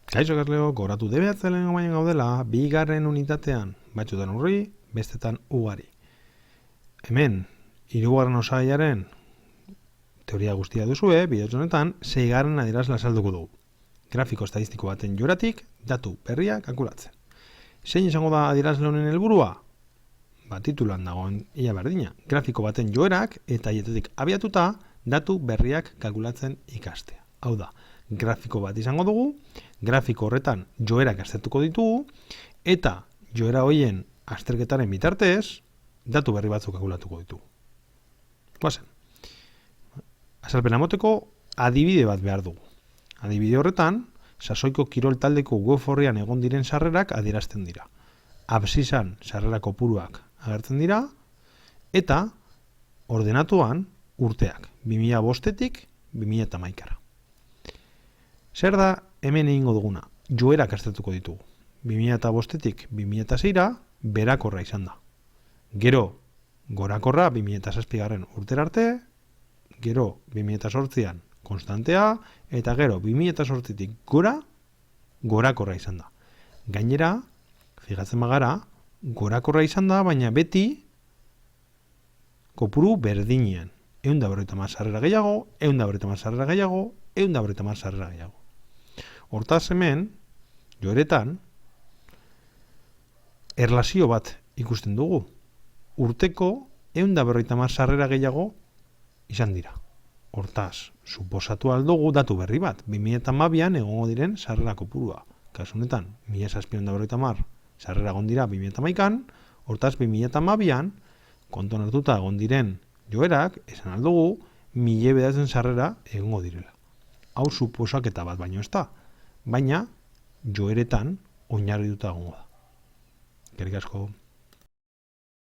Kaixo Gasleo, goratu debeatzen lehenengo baino gaudela, bigarren unitatean, batzutan urri, bestetan ugari. Hemen, hirugarren osagaiaren teoria guztia duzue, bideo honetan, 6. adierazle azalduko dugu. Grafiko estadistiko baten joeratik, datu berria kalkulatzen. Zein izango da adierazle honen helburua? Titulan dagoen ia berdina. Grafiko baten joerak eta haietatik abiatuta, datu berriak kalkulatzen ikastea. Hau da, grafiko bat izango dugu, grafiko horretan joerak aztertuko ditugu, eta joera horien azterketaren bitartez, datu berri batzuk kalkulatuko ditugu. Guazen. Azalpena moteko adibide bat behar dugu. Adibide horretan, Sasoiko kirol taldeko web orrian egon diren sarrerak adierazten dira. Absisan sarrera kopuruak agertzen dira, eta ordenatuan urteak, 2005-etik 2011-ara. Zer da hemen egingo duguna? Joerak aztertuko ditugu. 2005-etik 2006-ra berakorra izan da. Gero, gorakorra 2007-garren urtera arte, gero 2008-an konstantea, eta gero 2008-tik gorakorra izan da. Gainera, fijatzen bagara, gorakorra izan da, baina beti kopuru berdinean. 150 sarrera gehiago, 150 sarrera gehiago, 150 sarrera gehiago. Hortaz hemen, joeretan, erlazio bat ikusten dugu. Urteko 150 sarrera gehiago izan dira. Hortaz, suposatu aldugu datu berri bat, 2012an egongo diren sarrera kopurua. Kasu honetan, 1750 sarrera egon dira 2011an, hortaz 2012an, kontuan hartuta egon diren joerak, esan aldugu, 1000 sarrera egongo direla. Hau suposaketa bat baino ez da, baina joeretan oinarrituta egongo da. Eskerrik asko.